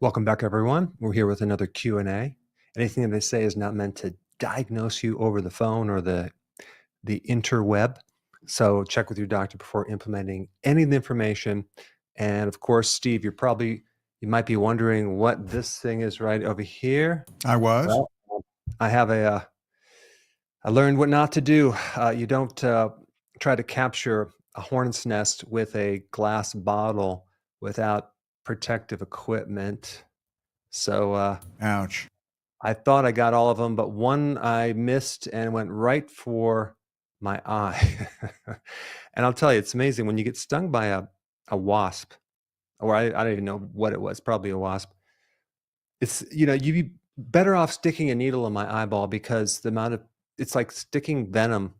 Welcome back, everyone. We're here with another Q&A. Anything that I say is not meant to diagnose you over the phone or the interweb. So check with your doctor before implementing any of the information. And of course, Steve, you might be wondering what this thing is right over here. I was. Well, I have I learned what not to do. You don't try to capture a hornet's nest with a glass bottle without protective equipment. So Ouch. I thought I got all of them, but one I missed and went right for my eye. And I'll tell you, it's amazing when you get stung by a wasp, or I don't even know what it was, probably a wasp. You'd be better off sticking a needle in my eyeball because it's like sticking venom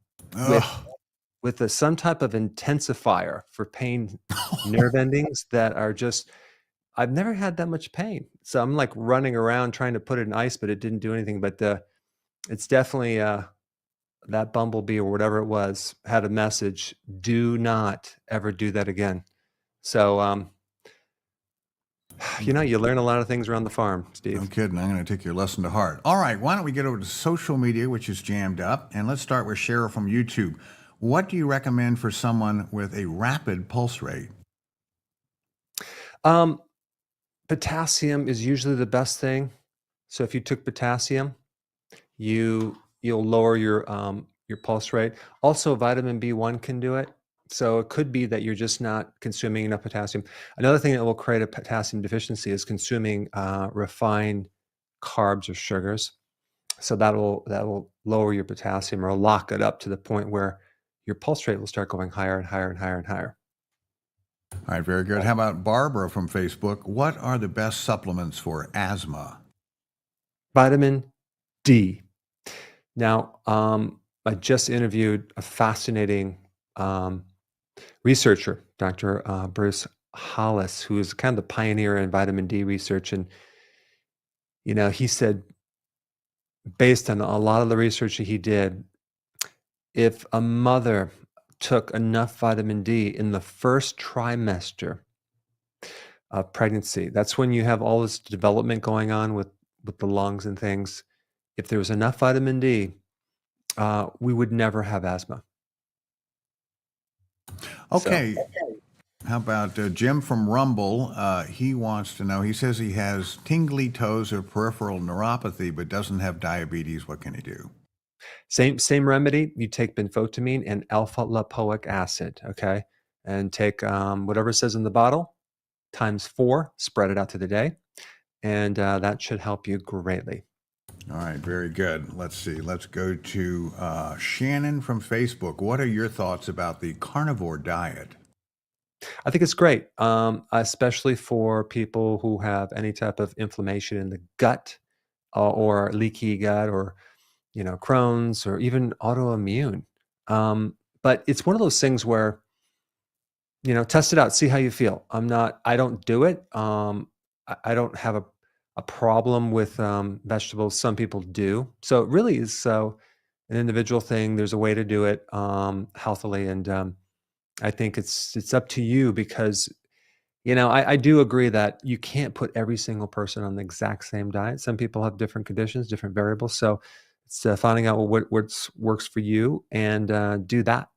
with Ugh. some type of intensifier for pain nerve endings that are just I've never had that much pain. So I'm like running around trying to put it in ice, but it didn't do anything. But it's definitely that bumblebee or whatever it was had a message: do not ever do that again. So you learn a lot of things around the farm, No Steve. kidding. I'm going to take your lesson to heart. All right. Why don't we get over to social media, which is jammed up? And let's start with Cheryl from YouTube. What do you recommend for someone with a rapid pulse rate? Um, Potassium is usually the best thing. So if you took potassium, you'll lower your pulse rate. Also, vitamin B1 can do it. So it could be that you're just not consuming enough potassium. Another thing that will create a potassium deficiency is consuming refined carbs or sugars. So that will lower your potassium or lock it up to the point where your pulse rate will start going higher and higher and higher and higher. All right. Very good. How about Barbara from Facebook? What are the best supplements for asthma? Vitamin D. Now, I just interviewed a fascinating researcher, Dr. Bruce Hollis, who is kind of the pioneer in vitamin D research. And, he said, based on a lot of the research that he did, if a mother took enough vitamin D in the first trimester of pregnancy, that's when you have all this development going on with the lungs and things. If there was enough vitamin D, we would never have asthma. So, Okay. How about Jim from Rumble? He wants to know. He says he has tingly toes or peripheral neuropathy, but doesn't have diabetes. What can he do? same remedy. You take benfotiamine and alpha-lipoic acid, okay, and take whatever it says in the bottle times 4. Spread it out to the day, and that should help you greatly. All right, very good. Let's see. Let's go to Shannon from Facebook. What are your thoughts about the carnivore diet? I think it's great, especially for people who have any type of inflammation in the gut or leaky gut or Crohn's or even autoimmune. But it's one of those things where test it out, see how you feel. I don't do it. I don't have a problem with vegetables. Some people do. So it really is an individual thing. There's a way to do it healthily. And I think it's up to you because, I do agree that you can't put every single person on the exact same diet. Some people have different conditions, different variables. So it's finding out what works for you and do that.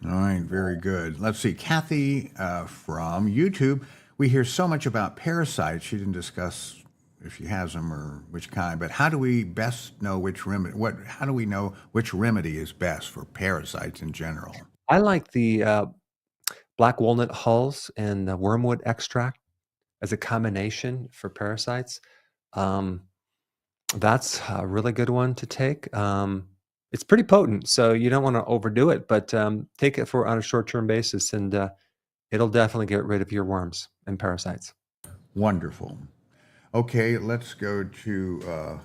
All right, very good. Let's see. Kathy from YouTube. We hear so much about parasites. She didn't discuss if she has them or which kind, but how do we best know which remedy? How do we know which remedy is best for parasites in general? I like the black walnut hulls and the wormwood extract as a combination for parasites. Um, that's a really good one to take. It's pretty potent, so you don't want to overdo it, but take it on a short-term basis, and it'll definitely get rid of your worms and parasites. Wonderful. Okay, let's go to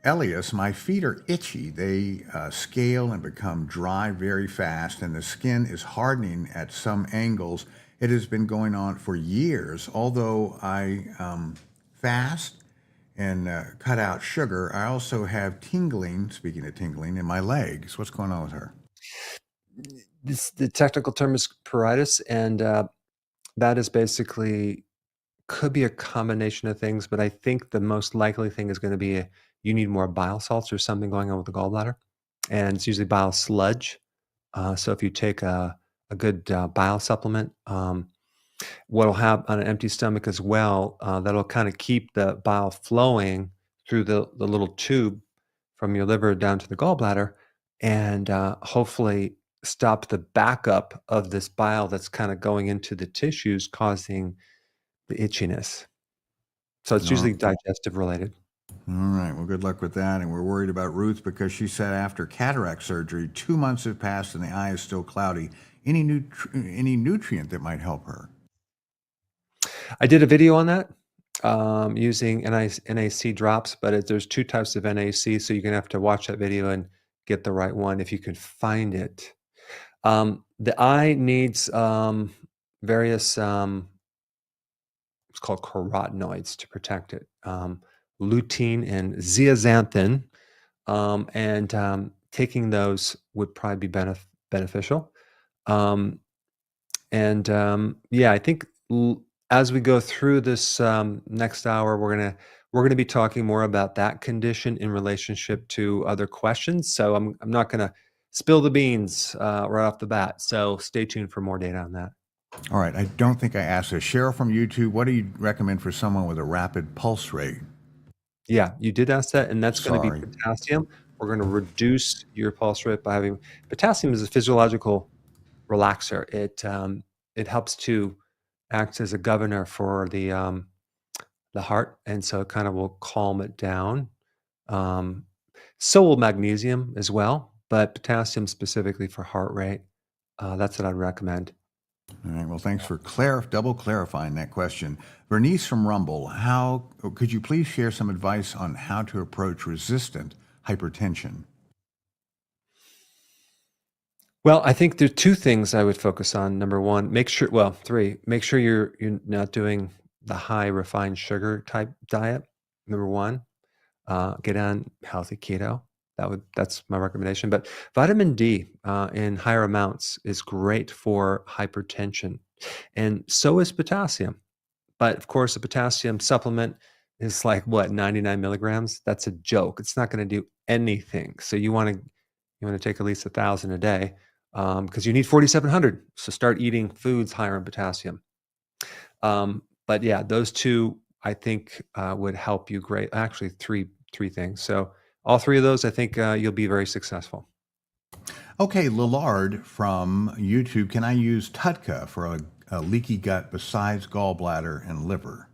Elias. My feet are itchy. They scale and become dry very fast, and the skin is hardening at some angles. It has been going on for years. Although I fast and cut out sugar, I also have tingling, speaking of tingling, in my legs. What's going on with her? The technical term is pruritus, and that is basically could be a combination of things, but I think the most likely thing is gonna be you need more bile salts or something going on with the gallbladder, and it's usually bile sludge. So if you take a good, bile supplement, what'll have on an empty stomach as well, that'll kinda keep the bile flowing through the little tube from your liver down to the gallbladder, and, hopefully stop the backup of this bile that's kinda going into the tissues causing the itchiness. So it's All usually digestive related. right. Well, good luck with that. And we're worried about Ruth because she said after cataract surgery, 2 months have passed and the eye is still cloudy. Any nutrient that might help her? I did a video on that, using NAC drops, but there's 2 types of NAC, so you're gonna have to watch that video and get the right one if you can find it. The eye needs, various, it's called carotenoids to protect it, lutein and zeaxanthin, and, taking those would probably be beneficial. Um, and, yeah, I think as we go through this, next hour, we're gonna be talking more about that condition in relationship to other questions. So I'm not gonna spill the beans right off the bat. So stay tuned for more data on that. All right. I don't think I asked this. Cheryl from YouTube, what do you recommend for someone with a rapid pulse rate? Yeah, you did ask that, and that's gonna be Sorry. potassium. We're gonna reduce your pulse rate by having potassium is a physiological relaxer. It helps to act as a governor for the heart, and so it kind of will calm it down. Um, so will magnesium as well, but potassium specifically for heart rate. That's what I'd recommend. All right. Well, thanks for double clarifying that question. Bernice from Rumble, could you please share some advice on how to approach resistant hypertension? Well, I think there's 2 things I would focus on. Number 1, make sure well, 3, make sure you're not doing the high refined sugar type diet, number 1. Get on healthy keto. That's my recommendation. But vitamin D in higher amounts is great for hypertension, and so is potassium. But of course, a potassium supplement is like what 99 milligrams. That's a joke. It's not going to do anything. So you want to take at least 1,000 a day because you need 4,700. So start eating foods higher in potassium. But yeah, those 2 I think would help you great. Actually, three things. So all 3 of those, I think you'll be very successful. Okay, Lillard from YouTube, can I use TUDCA for a leaky gut besides gallbladder and liver?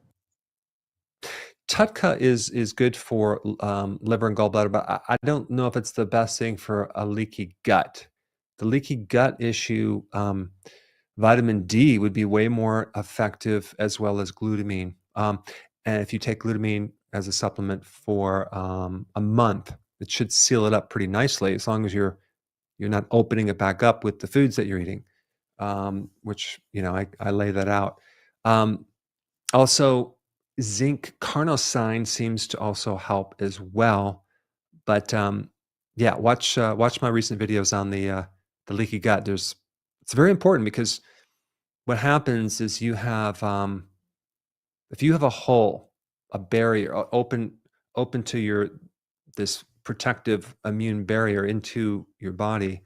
TUDCA is good for liver and gallbladder, but I don't know if it's the best thing for a leaky gut. The leaky gut issue, vitamin D would be way more effective as well as glutamine. And if you take glutamine as a supplement for a month, it should seal it up pretty nicely as long as you're not opening it back up with the foods that you're eating, which I lay that out. Um, Also, zinc carnosine seems to also help as well. But yeah, watch my recent videos on the leaky gut. It's very important because what happens is you have if you have a hole, a barrier open to your this protective immune barrier into your body,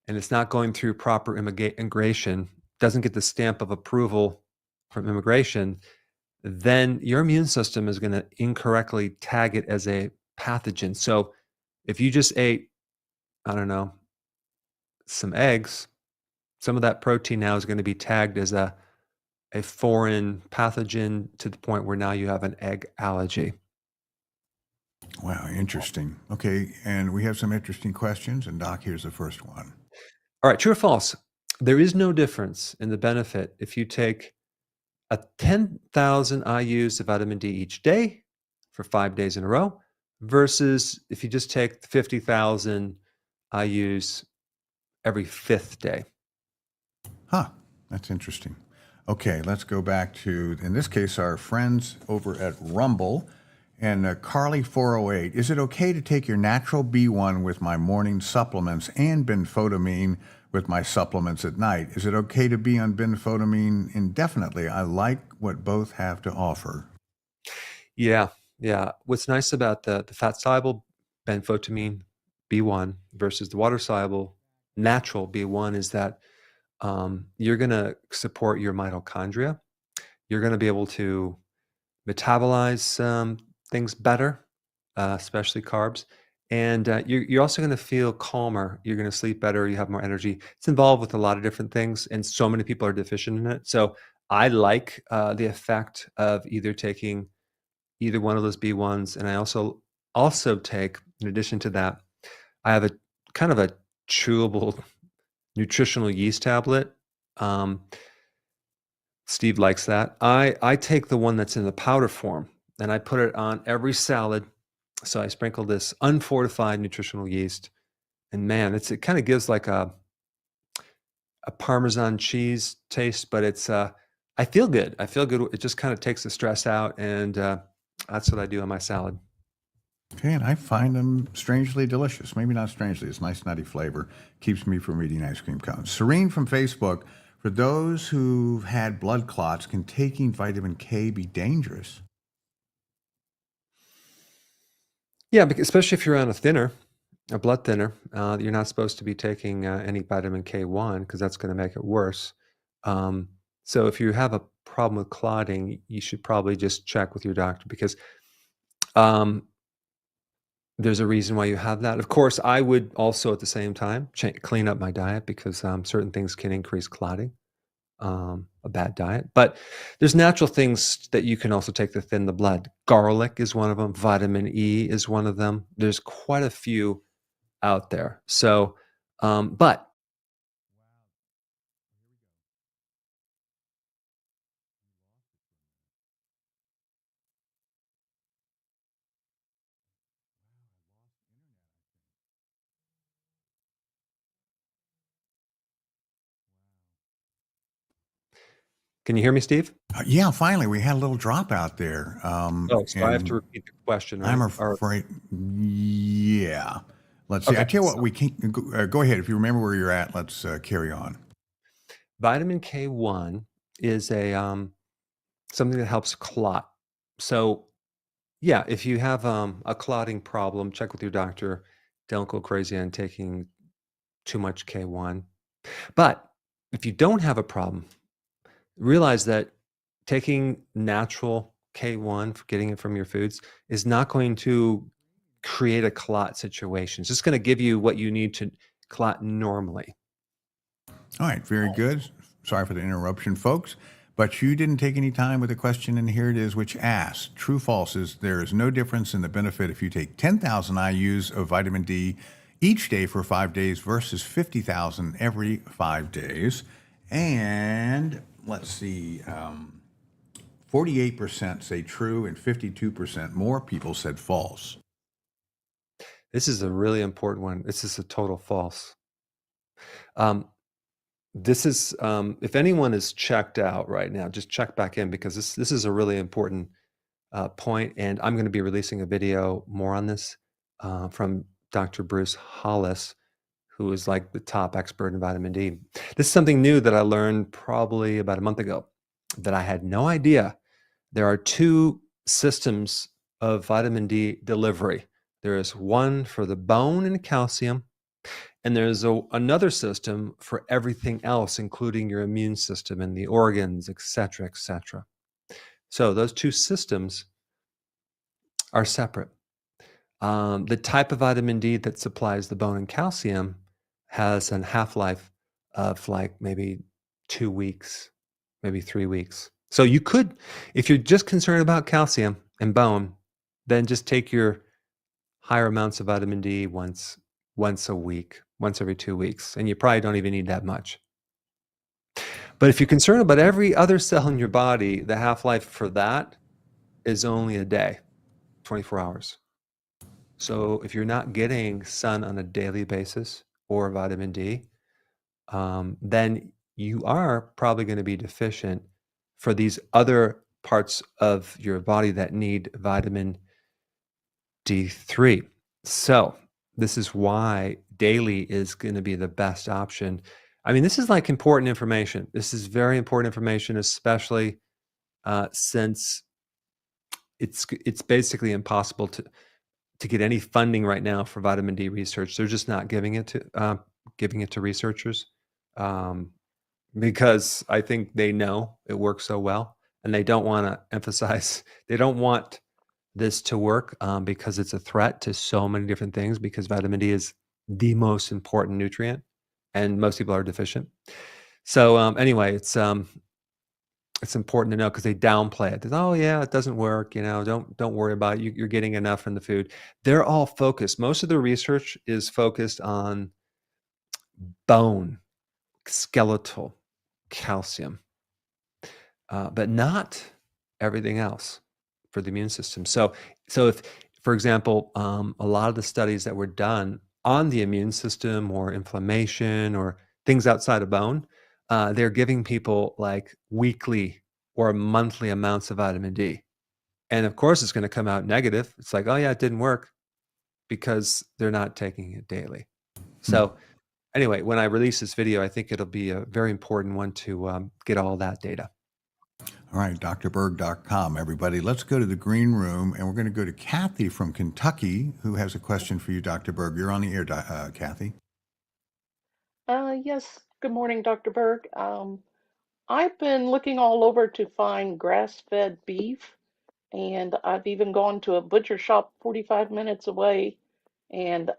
and it's not going through proper immigration, doesn't get the stamp of approval from immigration, then your immune system is going to incorrectly tag it as a pathogen. So if you just ate, I don't know, some eggs, some of that protein now is going to be tagged as a foreign pathogen to the point where now you have an egg allergy. Wow, interesting. Okay, and we have some interesting questions, and Doc, here's the first one. All right, true or false? There is no difference in the benefit if you take a 10,000 IUs of vitamin D each day for 5 days in a row versus if you just take 50,000 IUs every fifth day. Huh, that's interesting. Okay, let's go back to, in this case, our friends over at Rumble. And Carly 408, is it okay to take your natural B1 with my morning supplements and benfotiamine with my supplements at night. Is it okay to be on benfotiamine indefinitely? I like what both have to offer. Yeah, yeah. What's nice about the fat-soluble benfotiamine B1 versus the water-soluble natural B1 is that, you're gonna support your mitochondria. You're gonna be able to metabolize, things better, especially carbs, and, you're also gonna feel calmer, you're gonna sleep better, you have more energy. It's involved with a lot of different things, and so many people are deficient in it, so I like, the effect of either taking either one of those B1s, and I also take, in addition to that, I have a kind of a chewable nutritional yeast tablet. Um, Steve likes that. I take the one that's in the powder form, and I put it on every salad. So I sprinkle this unfortified nutritional yeast, and man, it kind of gives like a Parmesan cheese taste, but I feel good. I feel good. It just kind of takes the stress out, and that's what I do on my salad. Okay, and I find them strangely delicious. Maybe not strangely, it's nice nutty flavor. Keeps me from eating ice cream cones. Serene from Facebook, for those who've had blood clots, can taking vitamin K be dangerous? Yeah, because especially if you're on a blood thinner, you're not supposed to be taking any vitamin K1 because that's going to make it worse. Um, so if you have a problem with clotting, you should probably just check with your doctor because um, there's a reason why you have that. Of course, I would also at the same time clean up my diet because certain things can increase clotting. A bad diet, but there's natural things that you can also take to thin the blood. Garlic is one of them. Vitamin E is one of them. There's quite a few out there. So, but can you hear me, Steve? Yeah, finally, we had a little drop out there. Oh, so I have to And repeat the question, I'm right? Or afraid, yeah. Let's see. I okay, tell you what, so we can go ahead. If you remember where you're at, let's carry on. vitamin K1 is something that helps clot. So, yeah, if you have a clotting problem, check with your doctor. Don't go crazy on taking too much K1. But if you don't have a problem, realize that taking natural K1, getting it from your foods, is not going to create a clot situation. It's just going to give you what you need to clot normally. All right, very good. Sorry for the interruption, folks. But you didn't take any time with the question, and here it is, which asks, true false is there is no difference in the benefit if you take 10,000 IUs of vitamin D each day for 5 days versus 50,000 every 5 days. And let's see, 48% say true and 52% more people said false. This is a really important one. This is a total false. Um, this is if anyone is checked out right now, just check back in because this is a really important point, and I'm going to be releasing a video more on this from Dr. Bruce Hollis, who is like the top expert in vitamin D. This is something new that I learned probably about a month ago that I had no idea. There are two systems of vitamin D delivery. There is one for the bone and calcium, and there's another system for everything else, including your immune system and the organs, et cetera, et cetera. So those two systems are separate. The type of vitamin D that supplies the bone and calcium has an half-life of like maybe 2 weeks, maybe 3 weeks. So you could, if you're just concerned about calcium and bone, then just take your higher amounts of vitamin D once a week, once every 2 weeks, and you probably don't even need that much. But if you're concerned about every other cell in your body, the half-life for that is only a day, 24 hours. So if you're not getting sun on a daily basis or vitamin D, then you are probably going to be deficient for these other parts of your body that need vitamin D3. So this is why daily is going to be the best option. I mean, this is like important information. This is very important information, especially since it's basically impossible to get any funding right now for vitamin D research. They're just not giving it to researchers um, because I think they know it works so well, and they don't want to emphasize. They don't want this to work because it's a threat to so many different things. Because vitamin D is the most important nutrient, and most people are deficient. So anyway, it's important to know because they downplay it. Oh yeah, it doesn't work. Don't worry about it. You're getting enough from the food. They're all focused. Most of the research is focused on bone, skeletal calcium, but not everything else for the immune system. So if, for example, a lot of the studies that were done on the immune system or inflammation or things outside of bone, they're giving people like weekly or monthly amounts of vitamin D. And of course, it's going to come out negative. It's like, oh yeah, it didn't work because they're not taking it daily. Hmm. So anyway, when I release this video, I think it'll be a very important one to get all that data. All right, drberg.com, everybody. Let's go to the green room, and we're going to go to Kathy from Kentucky, who has a question for you, Dr. Berg. You're on the air, Kathy. Yes. Good morning, Dr. Berg. I've been looking all over to find grass-fed beef, and I've even gone to a butcher shop 45 minutes away, and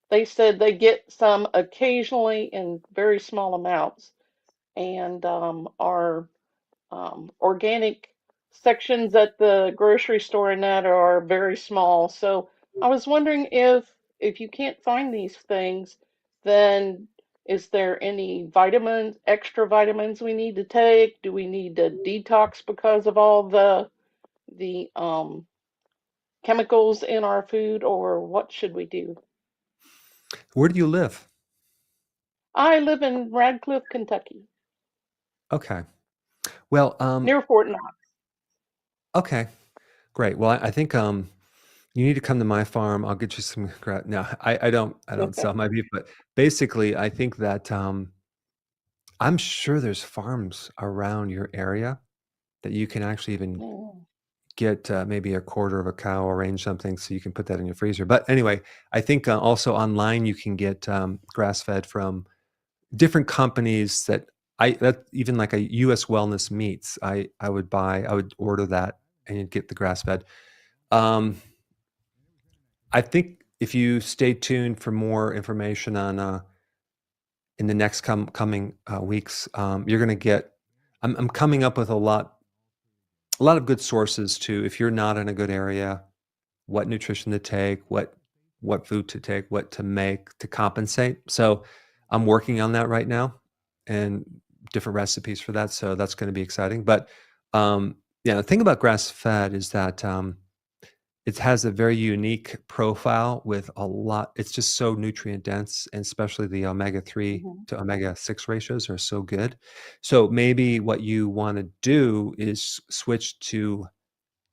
they said they get some occasionally in very small amounts, and our organic sections at the grocery store and that are very small. So I was wondering if you can't find these things, then is there any vitamins, extra vitamins we need to take? Do we need to detox because of all the chemicals in our food, or what should we do? Where do you live? I live in Radcliffe, Kentucky, Okay. Well, near Fort Knox. okay, great. Well, I think you need to come to my farm. I'll get you some. No, I don't sell my beef, but basically, I think that I'm sure there's farms around your area that you can actually even Mm, get maybe a quarter of a cow, arrange something so you can put that in your freezer. But anyway, I think also online you can get grass fed from different companies that even like a US Wellness Meats. I would order that and you'd get the grass fed. Um, I think if you stay tuned for more information on in the next coming weeks, you're going to get. I'm coming up with a lot of good sources to if you're not in a good area, what nutrition to take, what food to take, what to make to compensate. So I'm working on that right now, and different recipes for that. So that's going to be exciting. But yeah, the thing about grass fed is that it has a very unique profile with a lot. It's just so nutrient dense, and especially the omega-3 mhm. to omega-6 ratios are so good. So maybe what you want to do is switch to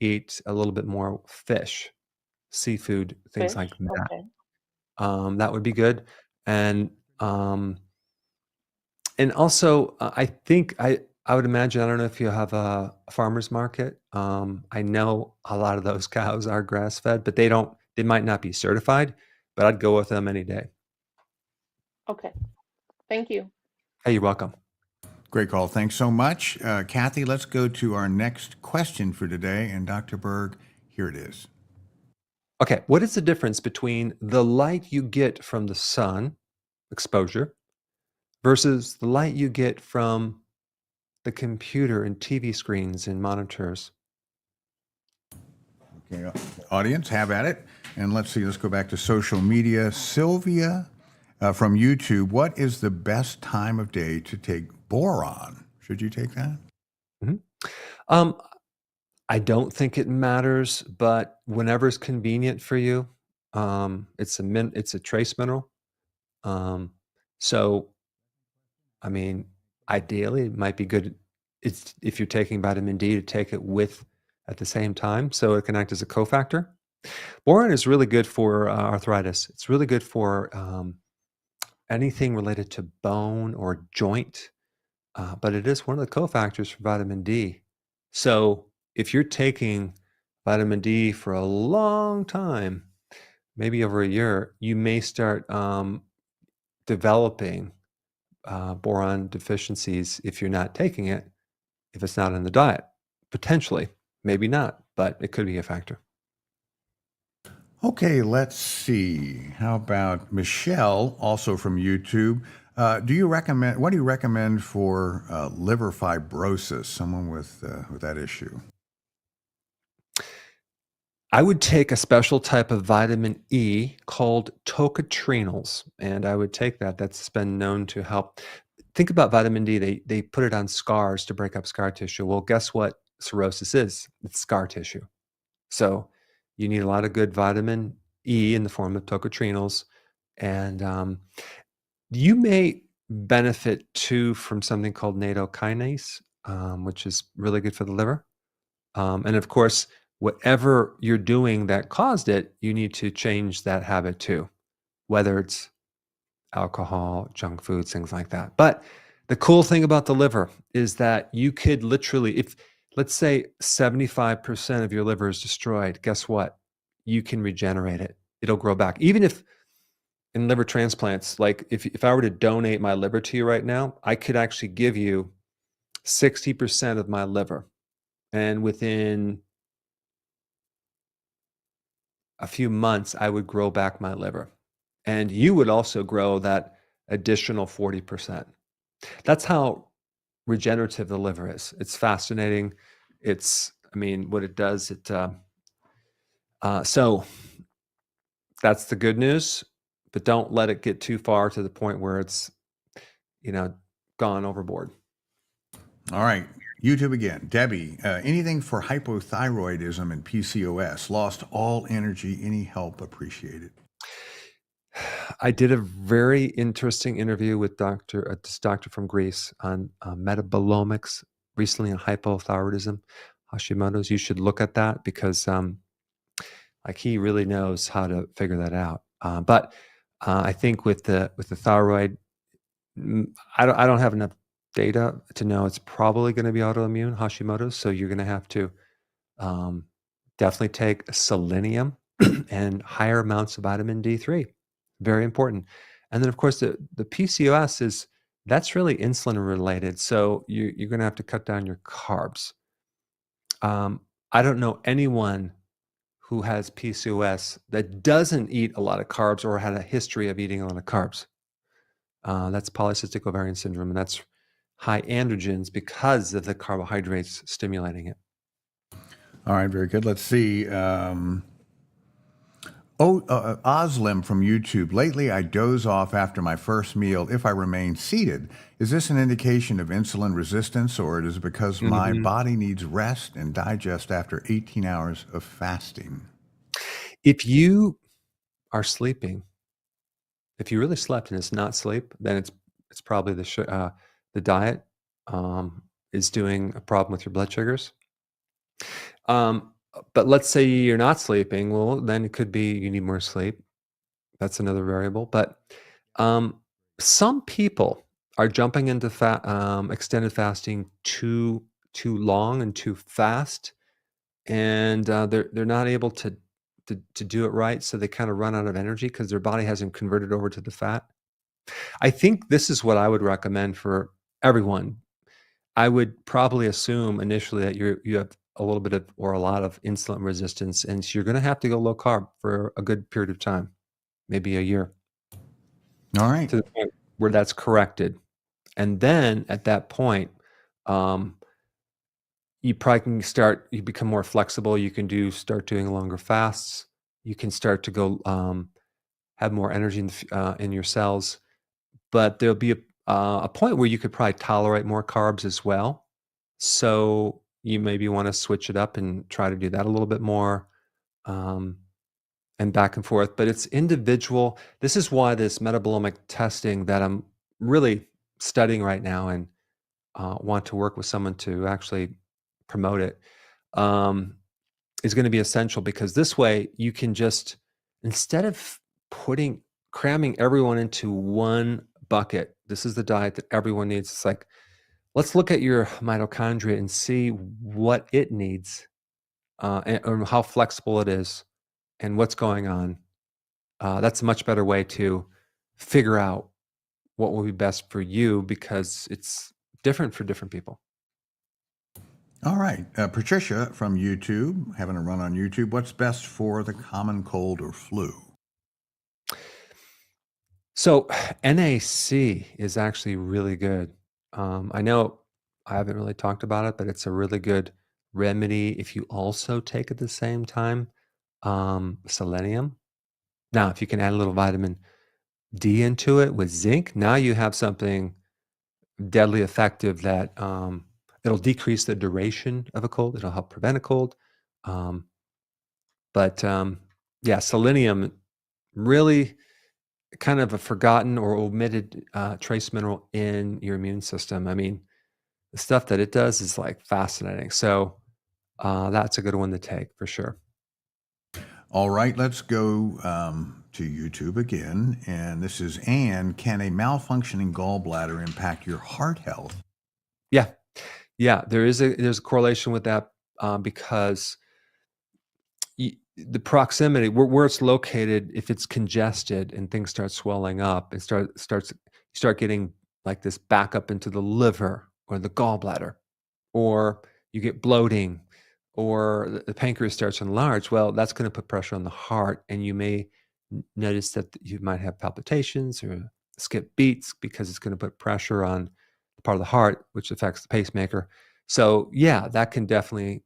eat a little bit more fish, seafood, things like Fish, that. okay. That would be good. And um, and also, I think I would imagine, I don't know if you have a farmer's market. I know a lot of those cows are grass-fed, but they might not be certified, but I'd go with them any day. Okay. Thank you. Hey, you're welcome. Great call. Thanks so much. Kathy, let's go to our next question for today. And Dr. Berg, here it is. Okay, what is the difference between the light you get from the sun, exposure, versus the light you get from the computer and TV screens and monitors? Okay, audience, have at it. And let's see, let's go back to social media. Sylvia from YouTube, what is the best time of day to take boron? Should you take that? Mhm. Um, I don't think it matters, but whenever it's convenient for you, it's a trace mineral. Um, so I mean, ideally, it might be good. It's if you're taking vitamin D to take it with at the same time, so it can act as a cofactor. Boron is really good for arthritis. It's really good for anything related to bone or joint, but it is one of the cofactors for vitamin D. So if you're taking vitamin D for a long time, maybe over a year, you may start developing boron deficiencies if you're not taking it, if it's not in the diet. Potentially, maybe not, but it could be a factor. Okay, let's see. How about Michelle, also from YouTube? Do you recommend? What do you recommend for liver fibrosis? Someone with that issue. I would take a special type of vitamin E called tocotrienols, and I would take that. That's been known to help. Think about vitamin D. They put it on scars to break up scar tissue. Well, guess what cirrhosis is? It's scar tissue. So you need a lot of good vitamin E in the form of tocotrienols, and you may benefit too from something called nattokinase, which is really good for the liver. And of course, whatever you're doing that caused it, you need to change that habit too, whether it's alcohol, junk foods, things like that. But the cool thing about the liver is that you could literally, if let's say 75% of your liver is destroyed, guess what? You can regenerate it. It'll grow back. Even if in liver transplants, like if I were to donate my liver to you right now, I could actually give you 60% of my liver. And within a few months, I would grow back my liver. And you would also grow that additional 40%. That's how regenerative the liver is. It's fascinating. I mean, what it does, so that's the good news, but don't let it get too far to the point where it's, you know, gone overboard. All right, YouTube again. Debbie, anything for hypothyroidism and PCOS? Lost all energy. Any help appreciated? I did a very interesting interview with this doctor from Greece on metabolomics recently on hypothyroidism, Hashimoto's. You should look at that because like he really knows how to figure that out. But I think with the thyroid, I don't have enough data to know it's probably going to be autoimmune Hashimoto's. So you're going to have to um, definitely take selenium and higher amounts of vitamin D3. Very important. And then, of course, the PCOS that's really insulin related. So you're going to have to cut down your carbs. I don't know anyone who has PCOS that doesn't eat a lot of carbs or had a history of eating a lot of carbs. That's polycystic ovarian syndrome, and that's high androgens because of the carbohydrates stimulating it. All right, very good. Let's see. Oslim from YouTube. Lately, I doze off after my first meal if I remain seated. Is this an indication of insulin resistance, or is it because my Mhm. body needs rest and digest after 18 hours of fasting? If you are sleeping, if you really slept and it's not sleep, then it's probably the diet is doing a problem with your blood sugars. But let's say you're not sleeping, well, then it could be you need more sleep. That's another variable. But um, some people are jumping into extended fasting too long and too fast, and they're not able to do it right. So they kind of run out of energy because their body hasn't converted over to the fat. I think this is what I would recommend for everyone. I would probably assume initially that you have a little bit of or a lot of insulin resistance, and so you're going to have to go low carb for a good period of time, maybe a year, All right. to the point where that's corrected. And then at that point, um, you probably can you become more flexible. You can start doing longer fasts. You can start to go have more energy in your cells. But there'll be a point where you could probably tolerate more carbs as well. So you maybe want to switch it up and try to do that a little bit more, um, and back and forth. But it's individual. This is why this metabolomic testing that I'm really studying right now and want to work with someone to actually promote it, um, is going to be essential because this way you can just, instead of putting cramming everyone into one bucket. This is the diet that everyone needs. It's like, let's look at your mitochondria and see what it needs, and how flexible it is and what's going on. That's a much better way to figure out what will be best for you because it's different for different people. All right. Patricia from YouTube, having a run on YouTube. What's best for the common cold or flu? So NAC is actually really good. I know I haven't really talked about it, but it's a really good remedy if you also take at the same time selenium. Now, if you can add a little vitamin D into it with zinc, now you have something deadly effective that it'll decrease the duration of a cold. It'll help prevent a cold. Um, but yeah, selenium really kind of a forgotten or omitted trace mineral in your immune system. I mean, the stuff that it does is like fascinating. So that's a good one to take for sure. All right, let's go to YouTube again. And this is Anne. Can a malfunctioning gallbladder impact your heart health? Yeah, yeah. There's a correlation with that because the proximity where it's located, if it's congested and things start swelling up, it starts you start getting like this back up into the liver or the gallbladder, or you get bloating, or the pancreas starts to enlarge. Well, that's going to put pressure on the heart, and you may notice that you might have palpitations or skip beats because it's going to put pressure on the part of the heart, which affects the pacemaker. So yeah, that can definitely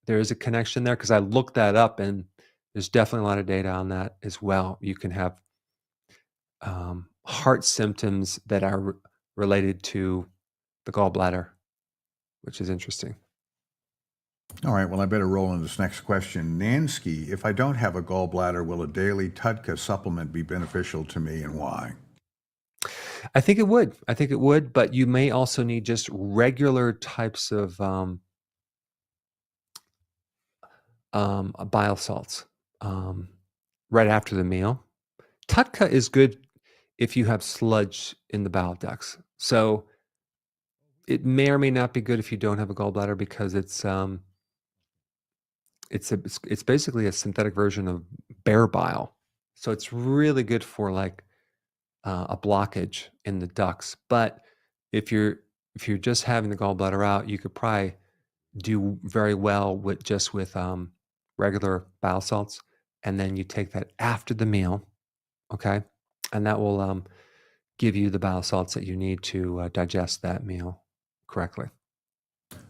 there is a connection there because I looked that up and there's definitely a lot of data on that as well. You can have heart symptoms that are related to the gallbladder, which is interesting. All right, well, I better roll into this next question. Nansky, if I don't have a gallbladder, will a daily TUDCA supplement be beneficial to me and why? I think it would. I think it would, but you may also need just regular types of bile salts um, right after the meal. TUDCA is good if you have sludge in the bile ducts. So it may or may not be good if you don't have a gallbladder because it's basically a synthetic version of bear bile. So it's really good for like a blockage in the ducts. But if you're if you're just having the gallbladder out, you could probably do very well with regular bile salts, and then you take that after the meal, okay, and that will give you the bile salts that you need to digest that meal correctly.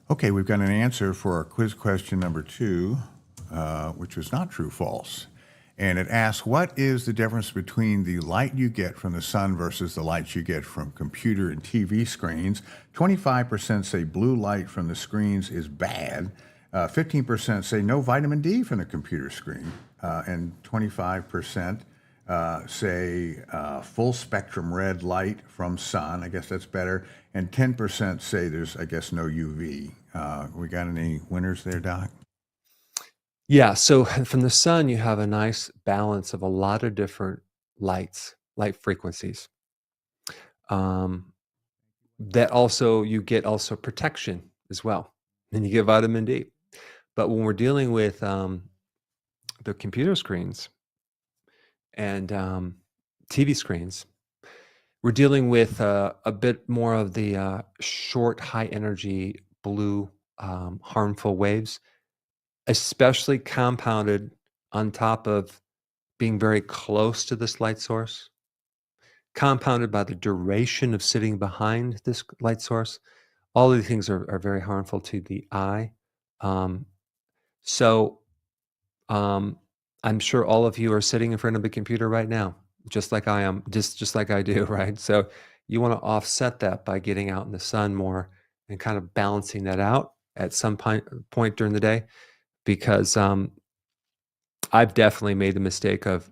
Okay, we've got an answer for our quiz question number 2, which was not true false. And it asks, what is the difference between the light you get from the sun versus the light you get from computer and TV screens? 25% say blue light from the screens is bad. 15% say no vitamin D from the computer screen. And 25% say full spectrum red light from sun. I guess that's better. And 10% say there's, I guess, no UV. We got any winners there, Doc? Yeah, so from the sun, you have a nice balance of a lot of different light frequencies. Um, that also you get also protection as well, and you get vitamin D. But when we're dealing with the computer screens and TV screens, we're dealing with a bit more of the short, high energy blue harmful waves, especially compounded on top of being very close to this light source, compounded by the duration of sitting behind this light source. All of these things are very harmful to the eye. Um, so um, I'm sure all of you are sitting in front of a computer right now, just like I am, just like I do, right? So you want to offset that by getting out in the sun more and kind of balancing that out at some point during the day, because I've definitely made the mistake of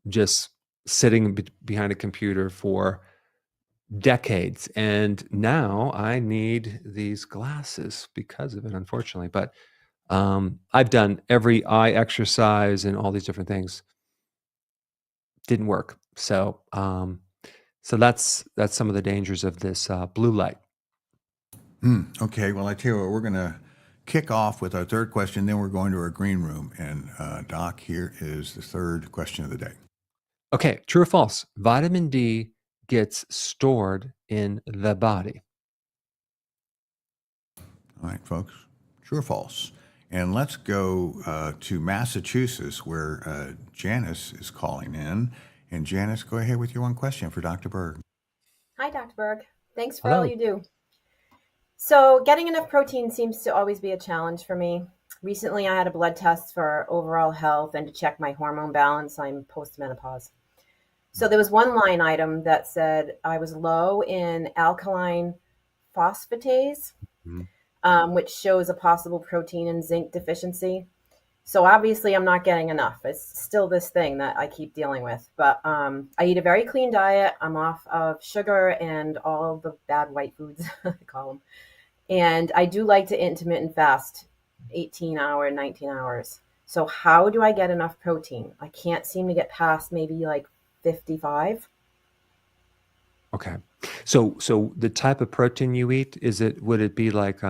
just sitting behind a computer for decades, and now I need these glasses because of it, unfortunately. But I've done every eye exercise and all these different things didn't work. So that's some of the dangers of this blue light. Okay, well, I tell you what, we're going to kick off with our third question, then we're going to our green room. And Doc, here is the third question of the day. Okay, true or false? Vitamin D gets stored in the body. All right, folks, true or false? And let's go to Massachusetts, where Janice is calling in. And Janice, go ahead with your one question for Dr. Berg. Hi, Dr. Berg. Thanks for all Hello. you do. So, getting enough protein seems to always be a challenge for me. Recently, I had a blood test for overall health and to check my hormone balance. I'm postmenopause. So, there was one line item that said I was low in alkaline phosphatase, Mhm. which shows a possible protein and zinc deficiency. So obviously I'm not getting enough. It's still this thing that I keep dealing with. But I eat a very clean diet. I'm off of sugar and all the bad white foods, I call them. And I do like to intermittent fast 18-hour, 19 hours. So how do I get enough protein? I can't seem to get past maybe like 55. Okay. So the type of protein you eat, would it be like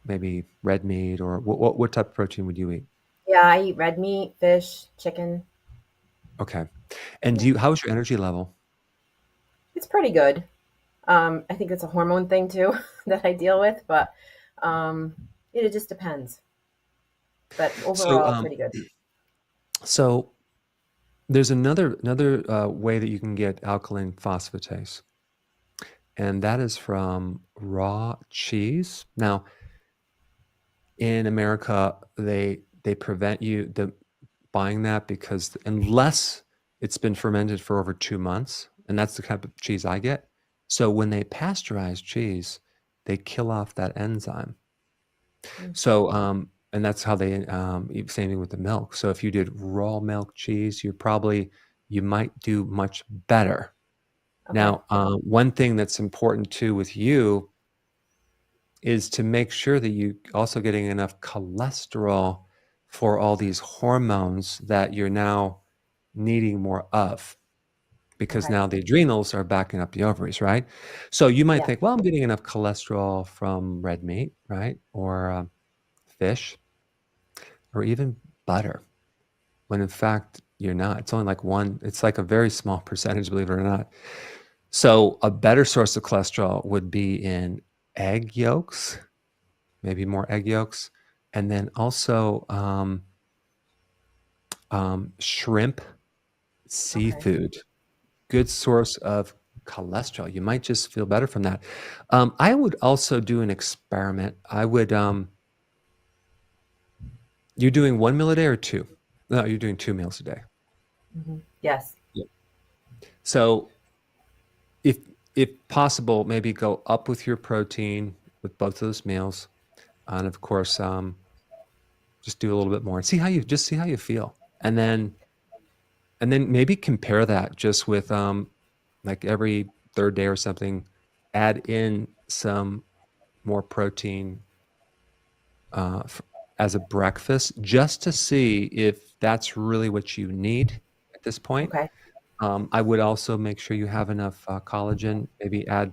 maybe red meat, or what type of protein would you eat? Yeah, I eat red meat, fish, chicken. Okay. And Yeah, how's your energy level? it's pretty good. I think it's a hormone thing too that I deal with, but um, it just depends. But So overall, pretty good. so there's another way that you can get alkaline phosphatase, and that is from raw cheese. Now, in America, they prevent you the buying that because unless it's been fermented for over 2 months, and that's the type of cheese I get. So when they pasteurize cheese, they kill off that enzyme. Mm, So, and that's how they, same thing with the milk. So if you did raw milk cheese, you might do much better. okay. Now, one thing that's important too with you is to make sure that you also getting enough cholesterol for all these hormones that you're now needing more of, because Okay. now the adrenals are backing up the ovaries, right? So you might Yeah. think, well, I'm getting enough cholesterol from red meat, right? Or fish, or even butter, when in fact you're not. It's only like it's like a very small percentage, believe it or not. So a better source of cholesterol would be in egg yolks, maybe more egg yolks, and then also shrimp, Okay. seafood. Good source of cholesterol. You might just feel better from that. I would also do an experiment. You're doing 1 meal a day or two? No, you're doing 2 meals a day. Yes. Yeah. So if if possible, maybe go up with your protein with both of those meals, and of course, just do a little bit more and see how you feel, and then maybe compare that just with like every third day or something, add in some more protein uh, f- as a breakfast, just to see if that's really what you need at this point. Okay. I would also make sure you have enough collagen. Maybe add,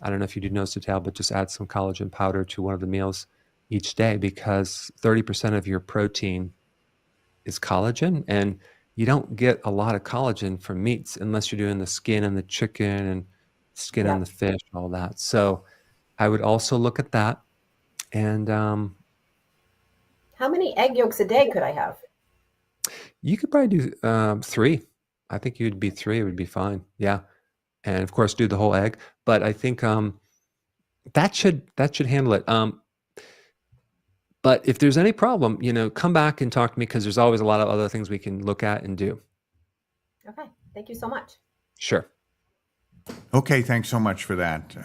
I don't know if you do nose to tail, but just add some collagen powder to one of the meals each day, because 30% of your protein is collagen, and you don't get a lot of collagen from meats unless you're doing the skin and the chicken and skin and Yeah. the fish, all that. So I would also look at that, and How many egg yolks a day could I have? you could probably do 3. I think you'd be 3. It would be fine. Yeah, and of course do the whole egg. But I think that should handle it. But if there's any problem, come back and talk to me, because there's always a lot of other things we can look at and do. Okay. Thank you so much. Sure. Okay, thanks so much for that,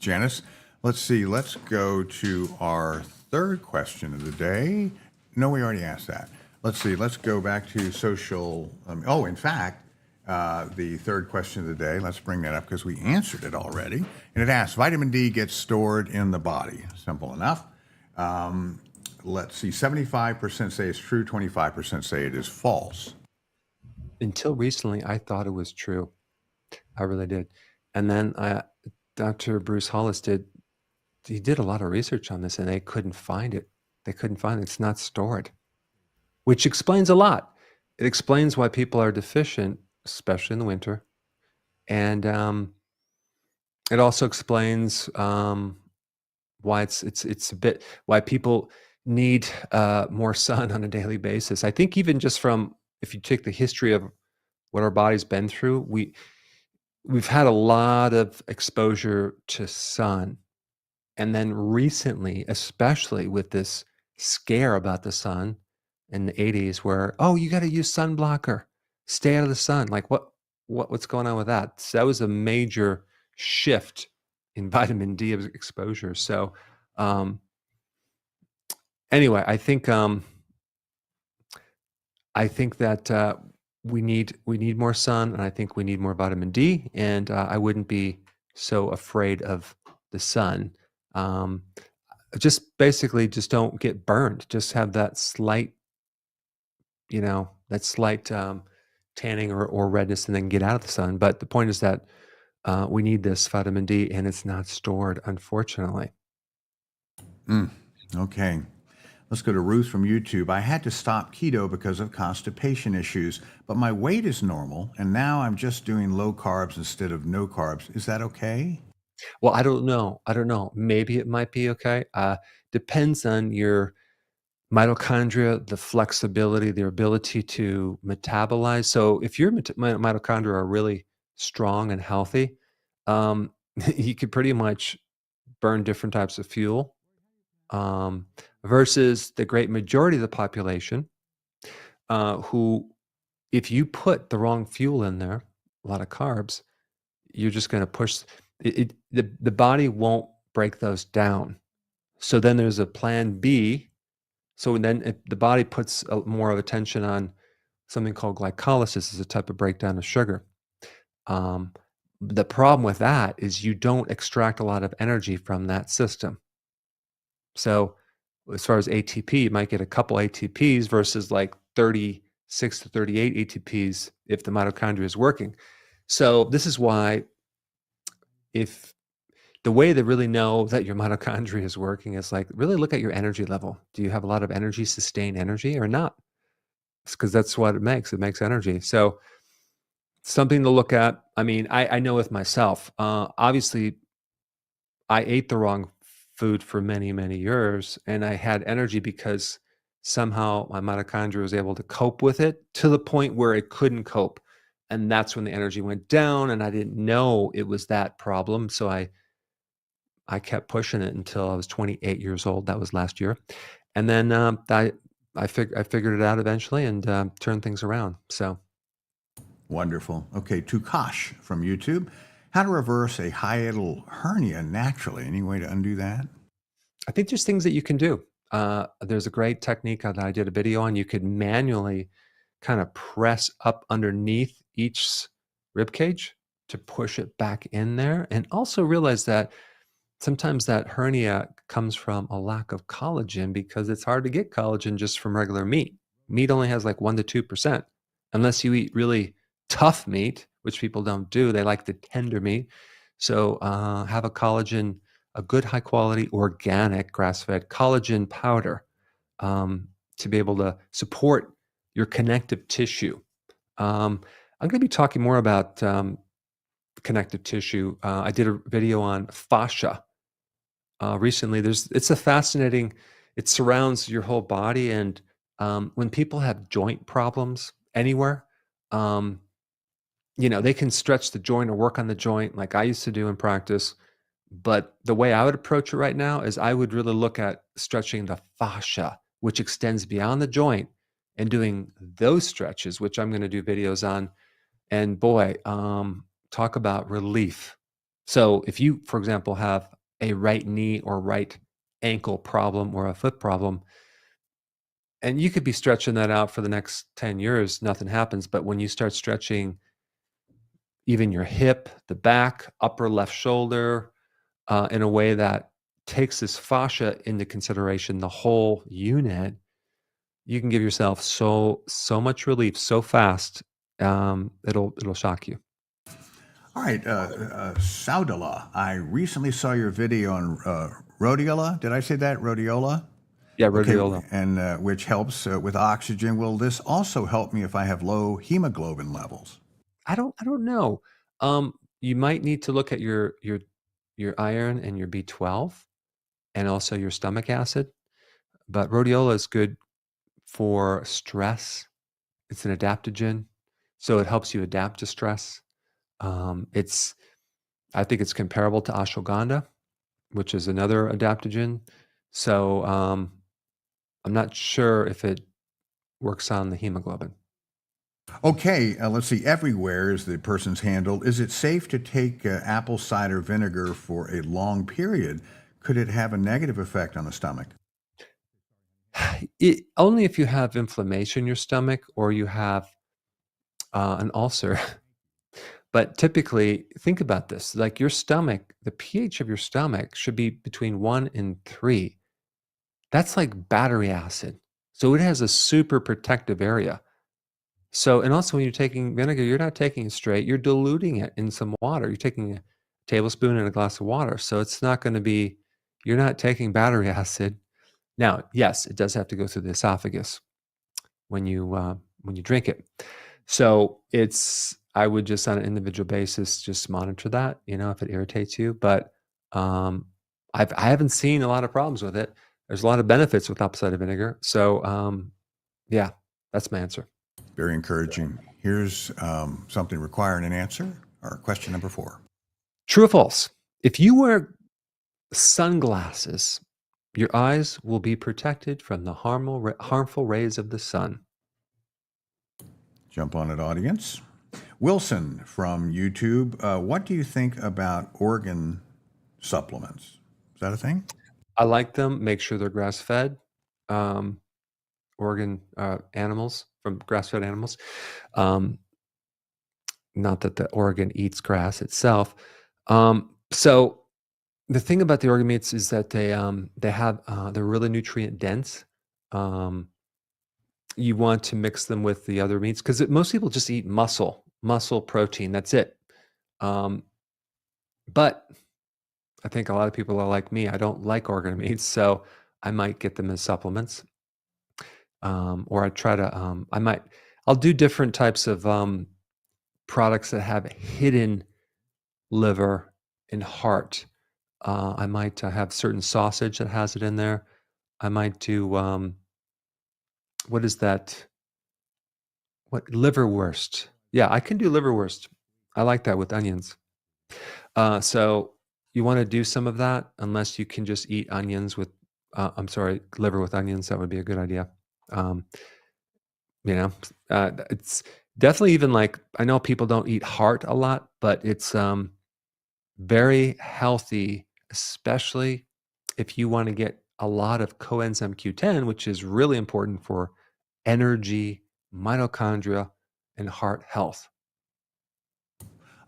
Janice. Let's see, let's go to our third question of the day. No, we already asked that. Let's see, let's go back to social. In fact, the third question of the day, let's bring that up because we answered it already. And it asks, vitamin D gets stored in the body. Simple enough. Let's see, 75% say it's true, 25% say it is false. Until recently, I thought it was true. I really did. And then Dr. Bruce Hollis he did a lot of research on this and they couldn't find it. They couldn't find it. It's not stored, which explains a lot. It explains why people are deficient, especially in the winter. And it also explains why it's a bit why people need more sun on a daily basis. I think even just from if you take the history of what our body's been through, we've had a lot of exposure to sun. And then recently, especially with this scare about the sun in the 80s where, oh, you got to use sun blocker, stay out of the sun. Like what's going on with that? So that was a major shift in vitamin D exposure. So um, anyway, I think that we need more sun, and I think we need more vitamin D. And I wouldn't be so afraid of the sun. Um, just basically, just don't get burned. Just have that slight, that slight tanning or redness, and then get out of the sun. But the point is that we need this vitamin D, and it's not stored, unfortunately. Okay. Let's go to Ruth from YouTube. I had to stop keto because of constipation issues, but my weight is normal, and now I'm just doing low carbs instead of no carbs. Is that okay? Well, I don't know. I don't know. Maybe it might be okay. Depends on your mitochondria, the flexibility, their ability to metabolize. So if your mitochondria are really strong and healthy, um, you could pretty much burn different types of fuel um, versus the great majority of the population who, if you put the wrong fuel in there, a lot of carbs, you're just going to push the body won't break those down. So then there's a plan B. So then if the body puts more of attention on something called glycolysis, is a type of breakdown of sugar. Um, the problem with that is you don't extract a lot of energy from that system. So as far as ATP, you might get a couple ATPs versus like 36 to 38 ATPs if the mitochondria is working. So this is why if the way to really know that your mitochondria is working is like really look at your energy level. Do you have a lot of energy, sustained energy or not? Because that's what it makes. It makes energy. So something to look at. I mean, I know with myself, obviously I ate the wrong food for many, many years and I had energy because somehow my mitochondria was able to cope with it to the point where it couldn't cope. And that's when the energy went down and I didn't know it was that problem. So I kept pushing it until I was 28 years old. That was last year. And then I figured it out eventually and turned things around. So Wonderful. Okay, Tukash from YouTube. How to reverse a hiatal hernia naturally. Any way to undo that? I think there's things that you can do. There's a great technique that I did a video on. You could manually kind of press up underneath each rib cage to push it back in there. And also realize that sometimes that hernia comes from a lack of collagen because it's hard to get collagen just from regular meat. Meat only has like 1 to 2%, unless you eat really tough meat, which people don't do. They like the tender meat. So have a good high quality organic grass-fed collagen powder to be able to support your connective tissue. I'm going to be talking more about connective tissue. I did a video on fascia recently. It's a fascinating. It surrounds your whole body, and when people have joint problems anywhere, um, they can stretch the joint or work on the joint, like I used to do in practice. But the way I would approach it right now is I would really look at stretching the fascia, which extends beyond the joint, and doing those stretches, which I'm going to do videos on. And boy, talk about relief. So if you, for example, have a right knee or right ankle problem or a foot problem, and you could be stretching that out for the next 10 years, nothing happens. But when you start stretching even your hip, the back, upper left shoulder, in a way that takes this fascia into consideration, the whole unit, you can give yourself so much relief so fast. it'll shock you. All right, Saudala, I recently saw your video on rhodiola. Did I say that? Rhodiola? Yeah, Okay, rhodiola. and which helps with oxygen. Will this also help me if I have low hemoglobin levels? I don't know. You might need to look at your iron and your B12 and also your stomach acid. But rhodiola is good for stress. It's an adaptogen, so it helps you adapt to stress. It's I think it's comparable to ashwagandha, which is another adaptogen. So I'm not sure if it works on the hemoglobin. Okay, let's see. Everywhere is the person's handled. Is it safe to take apple cider vinegar for a long period? Could it have a negative effect on the stomach? Only if you have inflammation in your stomach or you have an ulcer. But typically, think about this, like your stomach, the pH of your stomach should be between 1 and 3. That's like battery acid. So it has a super protective area. So, and also when you're taking vinegar, you're not taking it straight, you're diluting it in some water. You're taking a tablespoon in a glass of water. So it's not going to be, you're not taking battery acid. Now, yes, it does have to go through the esophagus when you drink it. So it's I would just on an individual basis just monitor that, if it irritates you. But I haven't seen a lot of problems with it. There's a lot of benefits with apple cider vinegar. So yeah, that's my answer. Very encouraging. Here's something requiring an answer, or question number 4. True or false? If you wear sunglasses, your eyes will be protected from the harmful rays of the sun. Jump on it, audience. Wilson from YouTube, what do you think about organ supplements? Is that a thing? I like them. Make sure they're grass fed. Organ animals from grass-fed animals. Not that the organ eats grass itself. So the thing about the organ meats is that they're really nutrient dense. You want to mix them with the other meats because most people just eat muscle protein. That's it. But I think a lot of people are like me. I don't like organ meats, so I might get them as supplements. Or I try to, I'll do different types of products that have hidden liver and heart. I might have certain sausage that has it in there. I might do, what is that? What liverwurst? Yeah, I can do liverwurst. I like that with onions. So you want to do some of that, unless you can just eat onions with, liver with onions. That would be a good idea. Um, it's definitely even like I know people don't eat heart a lot, but it's very healthy, especially if you want to get a lot of coenzyme Q10, which is really important for energy, mitochondria, and heart health.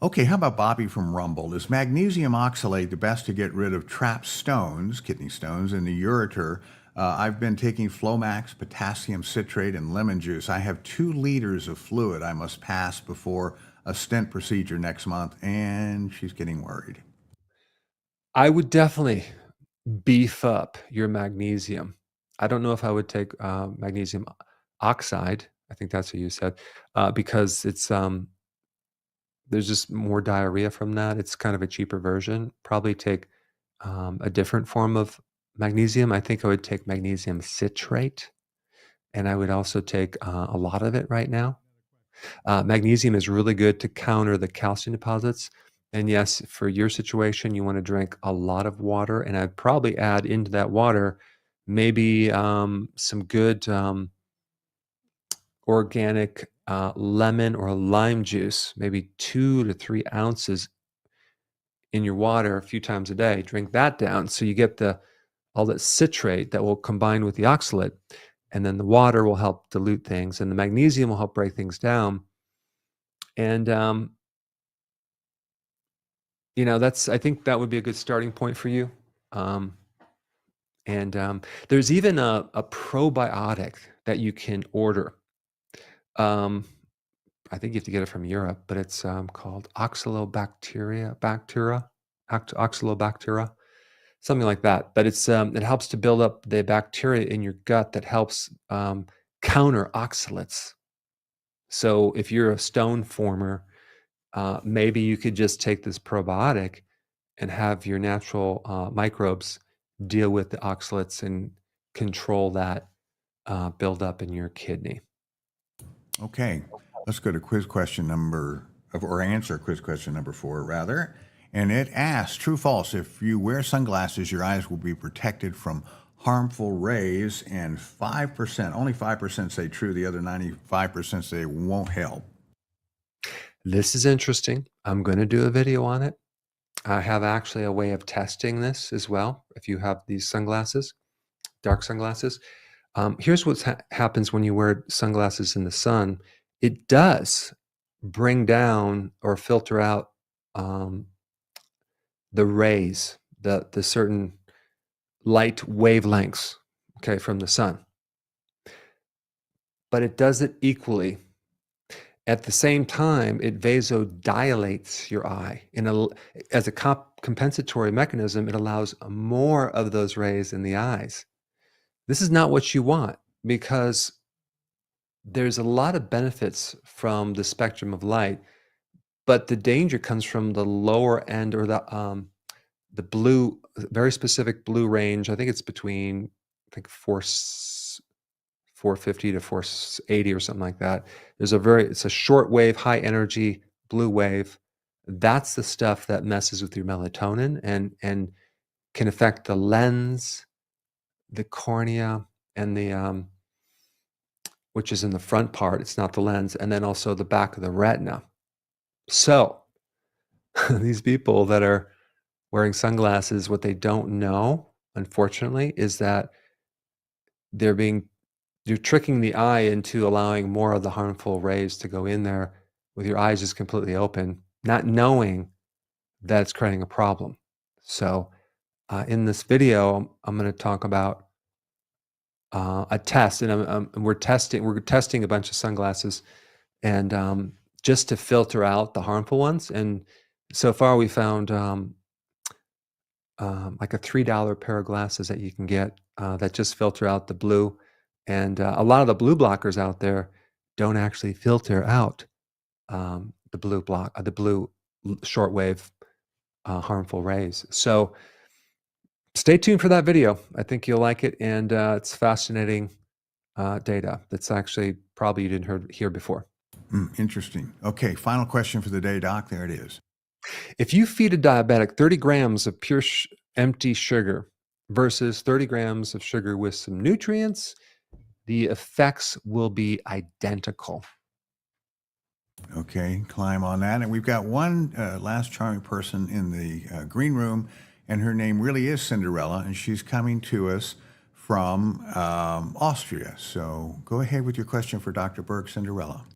Okay, how about Bobby from Rumble? Is magnesium oxalate the best to get rid of trapped stones, kidney stones, in the ureter? I've been taking Flomax, potassium citrate, and lemon juice. I have 2 liters of fluid I must pass before a stent procedure next month, and she's getting worried. I would definitely beef up your magnesium. I don't know if I would take magnesium oxide. I think that's what you said, because there's just more diarrhea from that. It's kind of a cheaper version. Probably take a different form of magnesium. I think I would take magnesium citrate, and I would also take a lot of it right now. Magnesium is really good to counter the calcium deposits. And yes, for your situation, you want to drink a lot of water. And I'd probably add into that water maybe some good organic lemon or lime juice, maybe 2 to 3 ounces in your water a few times a day. Drink that down so you get all that citrate that will combine with the oxalate. And then the water will help dilute things, and the magnesium will help break things down. And I think that would be a good starting point for you. And there's even a probiotic that you can order. I think you have to get it from Europe, but it's called oxalobacteria, something like that. But it helps to build up the bacteria in your gut that helps counter oxalates. So if you're a stone former, maybe you could just take this probiotic and have your natural microbes deal with the oxalates and control that buildup in your kidney. Okay, let's go to quiz question number, or answer quiz question number 4, rather. And it asks, true, false, if you wear sunglasses, your eyes will be protected from harmful rays, and 5%, only 5% say true, the other 95% say it won't help. This is interesting. I'm going to do a video on it. I have actually a way of testing this as well. If you have these sunglasses, dark sunglasses, here's what happens when you wear sunglasses in the sun. It does bring down or filter out the rays, the certain light wavelengths, okay, from the sun. But it does it equally. At the same time, it vasodilates your eye. As a compensatory mechanism, it allows more of those rays in the eyes. This is not what you want, because there's a lot of benefits from the spectrum of light, but the danger comes from the lower end, or the blue, very specific blue range. I think it's between, I think 450 to 480 or something like that. It's a short wave, high energy blue wave. That's the stuff that messes with your melatonin and can affect the lens, the cornea, and the which is in the front part. It's not the lens, and then also the back of the retina. So these people that are wearing sunglasses, what they don't know, unfortunately, is that you're tricking the eye into allowing more of the harmful rays to go in there with your eyes just completely open, not knowing that it's creating a problem. So in this video, I'm going to talk about a test, and we're testing a bunch of sunglasses, and just to filter out the harmful ones. And so far, we found like a $3 pair of glasses that you can get that just filter out the blue. And a lot of the blue blockers out there don't actually filter out the blue shortwave harmful rays. So stay tuned for that video. I think you'll like it, and it's fascinating data that's actually probably you didn't hear before. Interesting. Okay, final question for the day, Doc. There it is. If you feed a diabetic 30 grams of pure empty sugar versus 30 grams of sugar with some nutrients, the effects will be identical. Okay, climb on that. And we've got one last charming person in the green room, and her name really is Cinderella, and she's coming to us from Austria. So go ahead with your question for Dr. Berg, Cinderella.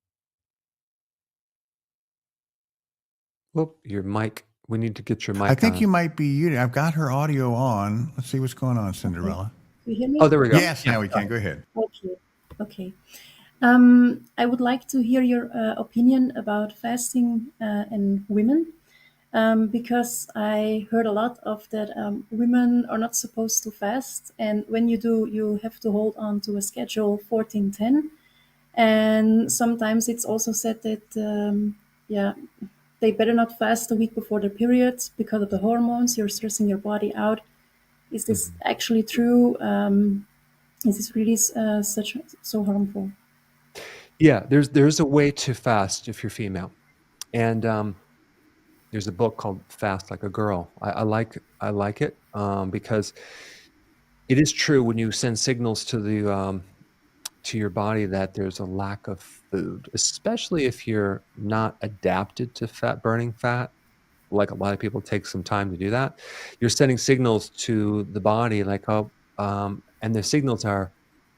Whoop, your mic. We need to get your mic I think on. you might be muted. I've got her audio on. Let's see what's going on, Cinderella. Can you hear me? Oh, there we go. Yes, now we can. Go ahead. Okay. Okay. I would like to hear your opinion about fasting in women, because I heard a lot of that women are not supposed to fast, and when you do, you have to hold on to a schedule 14-10. And sometimes it's also said that they better not fast a week before their periods because of the hormones. You're stressing your body out. Is this actually true? Is this really so harmful? Yeah, there's a way to fast if you're female, and there's a book called "Fast Like a Girl." I like it because it is true when you send signals to the to your body that there's a lack of food, especially if you're not adapted to burning fat. Like a lot of people take some time to do that. You're sending signals to the body like, oh, and the signals are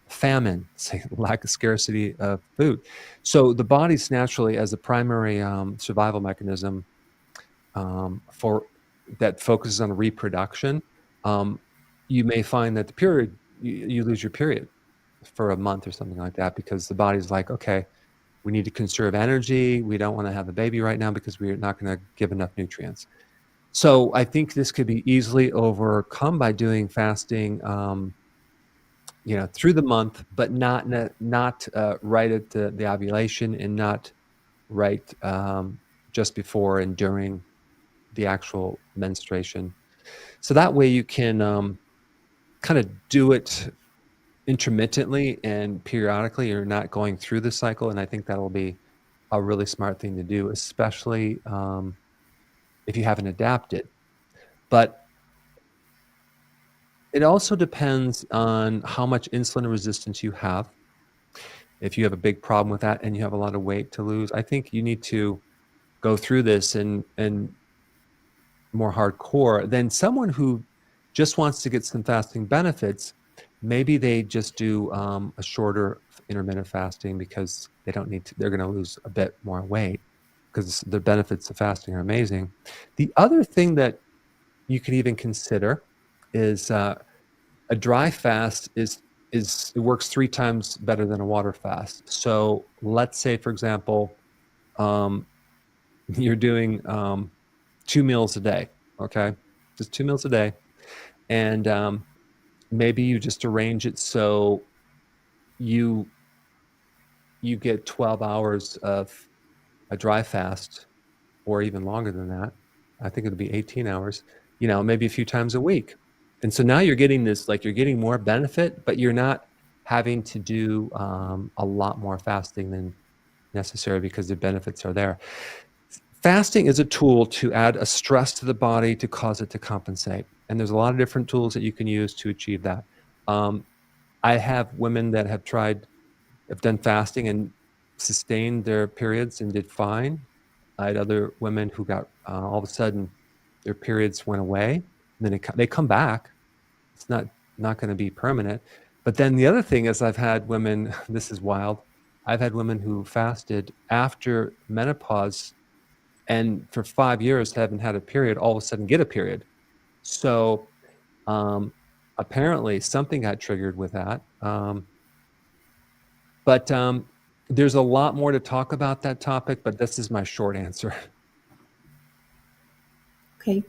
famine, say lack of scarcity of food. So the body's naturally, as a primary survival mechanism for that focuses on reproduction, you may find that the period you lose your period for a month or something like that, because the body's like, okay, We need to conserve energy. We don't want to have a baby right now because we're not going to give enough nutrients. So I think this could be easily overcome by doing fasting, through the month, but not right at the ovulation, and not right just before and during the actual menstruation. So that way you can kind of do it intermittently and periodically. You're not going through the cycle, and I think that'll be a really smart thing to do, especially if you haven't adapted. But it also depends on how much insulin resistance you have. If you have a big problem with that and you have a lot of weight to lose, I think you need to go through this and more hardcore than someone who just wants to get some fasting benefits. Maybe they just do a shorter intermittent fasting because they don't need to, they're going to lose a bit more weight because the benefits of fasting are amazing. The other thing that you could even consider is a dry fast is it works 3 times better than a water fast. So let's say, for example, um, you're doing 2 meals a day, okay? Just 2 meals a day, and maybe you just arrange it so you you get 12 hours of a dry fast, or even longer than that. I think it'll be 18 hours, maybe a few times a week. And so now you're getting this, like, you're getting more benefit, but you're not having to do a lot more fasting than necessary because the benefits are there. Fasting is a tool to add a stress to the body to cause it to compensate. And there's a lot of different tools that you can use to achieve that. Um, I have women that have done fasting and sustained their periods and did fine. I had other women who got all of a sudden their periods went away, and then they come back. It's not going to be permanent. But then the other thing is, I've had women. This is wild. I've had women who fasted after menopause and for 5 years haven't had a period. All of a sudden, get a period. So um, apparently, something got triggered with that. But there's a lot more to talk about that topic, but this is my short answer. Okay,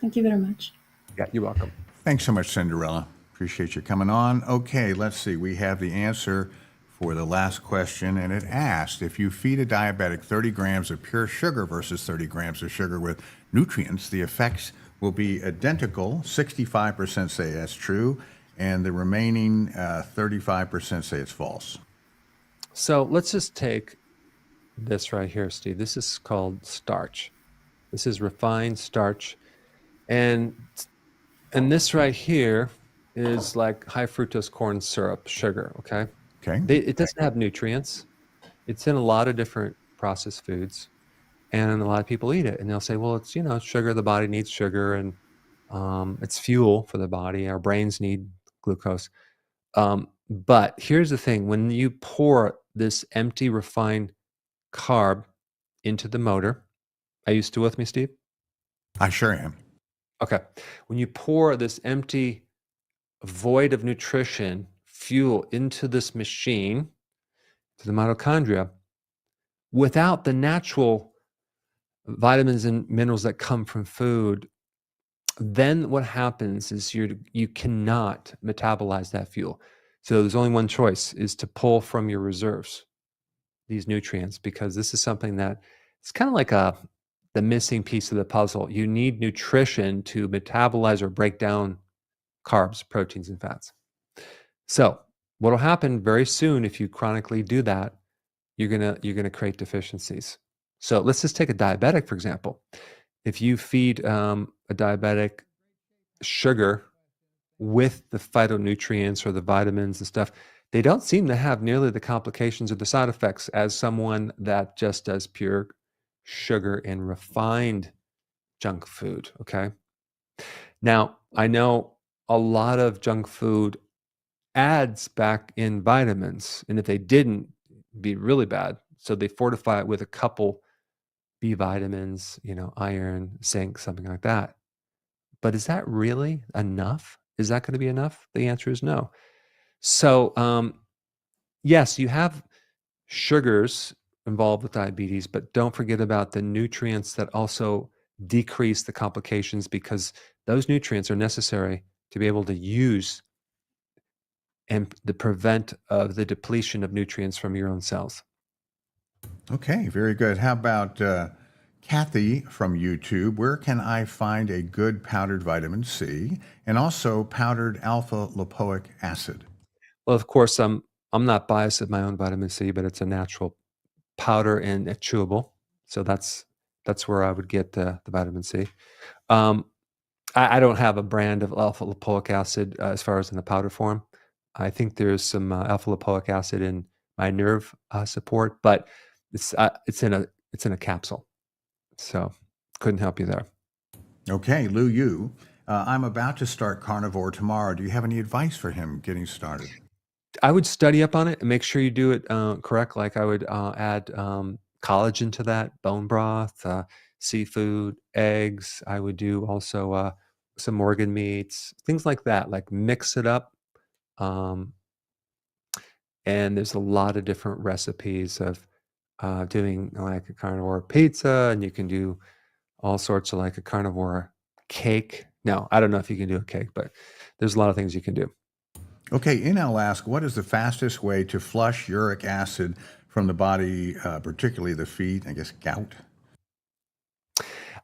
thank you very much. Yeah, you're welcome. Thanks so much, Cinderella. Appreciate you coming on. Okay, let's see. We have the answer for the last question, and it asked, if you feed a diabetic 30 grams of pure sugar versus 30 grams of sugar with nutrients, the effects will be identical. 65% say that's true, and the remaining 35% say it's false. So let's just take this right here, Steve. This is called starch. This is refined starch. And this right here is like high fructose corn syrup, sugar, okay? Okay. It doesn't have nutrients. It's in a lot of different processed foods, and a lot of people eat it, and they'll say, well, it's, sugar, the body needs sugar, and it's fuel for the body. Our brains need glucose. But here's the thing. When you pour this empty refined carb into the motor, are you still with me, Steve? I sure am. Okay. When you pour this empty, void of nutrition fuel into this machine, to the mitochondria, without the natural vitamins and minerals that come from food, then what happens is you cannot metabolize that fuel. So there's only one choice, is to pull from your reserves these nutrients, because this is something that it's kind of like the missing piece of the puzzle. You need nutrition to metabolize or break down carbs, proteins, and fats. So what'll happen very soon if you chronically do that, you're gonna create deficiencies. So let's just take a diabetic, for example. If you feed a diabetic sugar with the phytonutrients or the vitamins and stuff, they don't seem to have nearly the complications or the side effects as someone that just does pure sugar and refined junk food, okay? Now, I know a lot of junk food adds back in vitamins, and if they didn't, it'd be really bad. So they fortify it with a couple B vitamins, iron, zinc, something like that. But is that really enough? Is that going to be enough? The answer is no. So, yes, you have sugars involved with diabetes, but don't forget about the nutrients that also decrease the complications because those nutrients are necessary to be able to use and the prevent of the depletion of nutrients from your own cells. Okay, very good. How about Kathy from YouTube? Where can I find a good powdered vitamin C and also powdered alpha-lipoic acid? Well, of course, I'm not biased at my own vitamin C, but it's a natural powder and it's chewable. So that's where I would get the vitamin C. Um, I don't have a brand of alpha lipoic acid as far as in the powder form. I think there's some alpha lipoic acid in my nerve support, but it's in a capsule, so couldn't help you there. Okay, Lou Yu, I'm about to start carnivore tomorrow. Do you have any advice for him getting started? I would study up on it and make sure you do it correct. Like I would add collagen to that, bone broth, seafood, eggs. I would do also some organ meats, things like that. Like mix it up. Um, and there's a lot of different recipes of doing like a carnivore pizza, and you can do all sorts of like a carnivore cake. No, I don't know if you can do a cake, but there's a lot of things you can do. Okay, Inel asks, what is the fastest way to flush uric acid from the body, particularly the feet, I guess gout?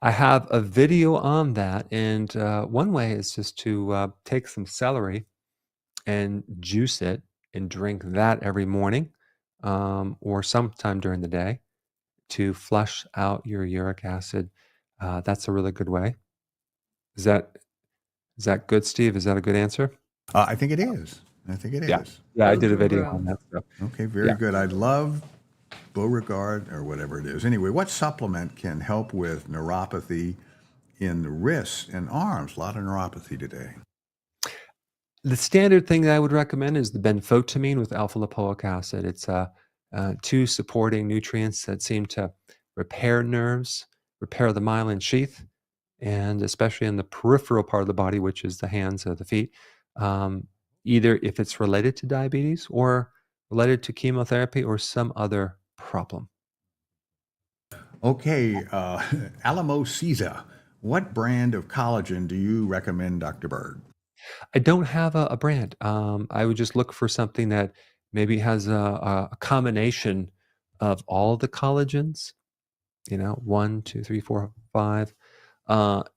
I have a video on that, and one way is just to take some celery and juice it and drink that every morning or sometime during the day to flush out your uric acid. That's a really good way. Is that is that good, Steve? Is that a good answer? I think it is. I think it Yeah. is. Yeah, I did a video on Boo. that. So, Okay, very yeah. good. I love Beauregard or whatever it is. Anyway, what supplement can help with neuropathy in the wrists and arms? A lot of neuropathy today. The standard thing that I would recommend is the benfotiamine with alpha-lipoic acid. It's two supporting nutrients that seem to repair nerves, repair the myelin sheath, and especially in the peripheral part of the body, which is the hands or the feet, um, either if it's related to diabetes or related to chemotherapy or some other problem. Okay, Alamo Caesar. What brand of collagen do you recommend, Dr. Berg? I don't have a brand. I would just look for something that maybe has a combination of all the collagens, one, two, three, four, five,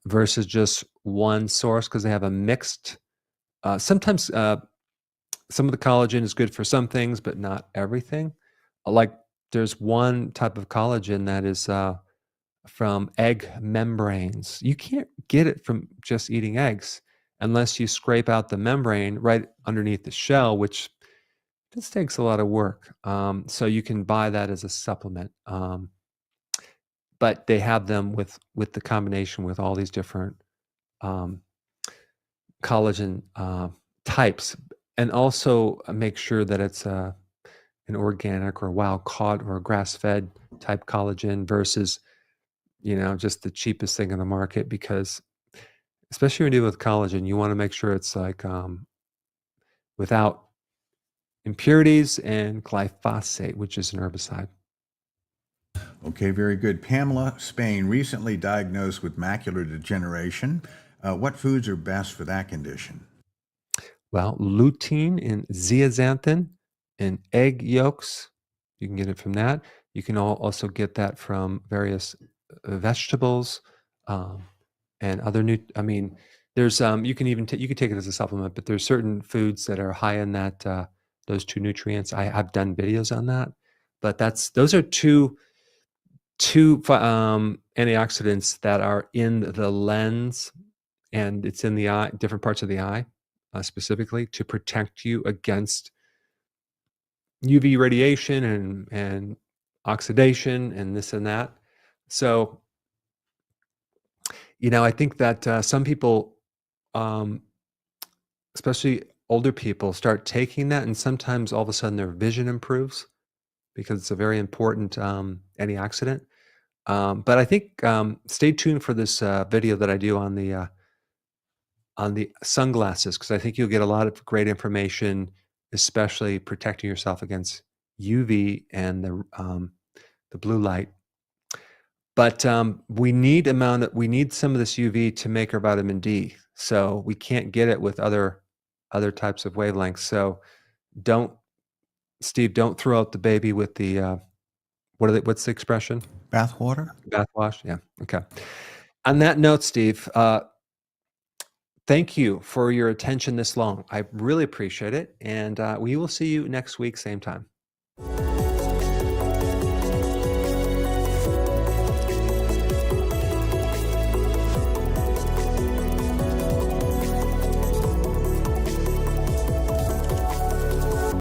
versus just one source because they have a mixed. Sometimes some of the collagen is good for some things, but not everything. Like there's one type of collagen that is from egg membranes. You can't get it from just eating eggs unless you scrape out the membrane right underneath the shell, which this takes a lot of work. So you can buy that as a supplement. But they have them with the combination with all these different um, collagen types, and also make sure that it's an organic or wild caught or grass fed type collagen versus just the cheapest thing in the market because especially when you deal with collagen, you want to make sure it's like without impurities and glyphosate, which is an herbicide. Okay, very good. Pamela Spain, recently diagnosed with macular degeneration. What foods are best for that condition? Well, lutein and zeaxanthin and egg yolks, you can get it from that. You can also get that from various vegetables um, and other I mean, there's you can even you can take it as a supplement, but there's certain foods that are high in that those two nutrients. I've done videos on that, but those are two antioxidants that are in the lens, and it's in the eye, different parts of the eye, specifically to protect you against UV radiation and oxidation and this and that. So, I think that some people, um, especially older people, start taking that, and sometimes all of a sudden their vision improves because it's a very important antioxidant. But I think stay tuned for this video that I do on the sunglasses because I think you'll get a lot of great information, especially protecting yourself against UV and the the blue light. But we need some of this UV to make our vitamin D. So we can't get it with other types of wavelengths. So Steve, don't throw out the baby with the what's the expression? Bathwater? Bathwash. Yeah. Okay. On that note, Steve, thank you for your attention this long. I really appreciate it, and we will see you next week, same time.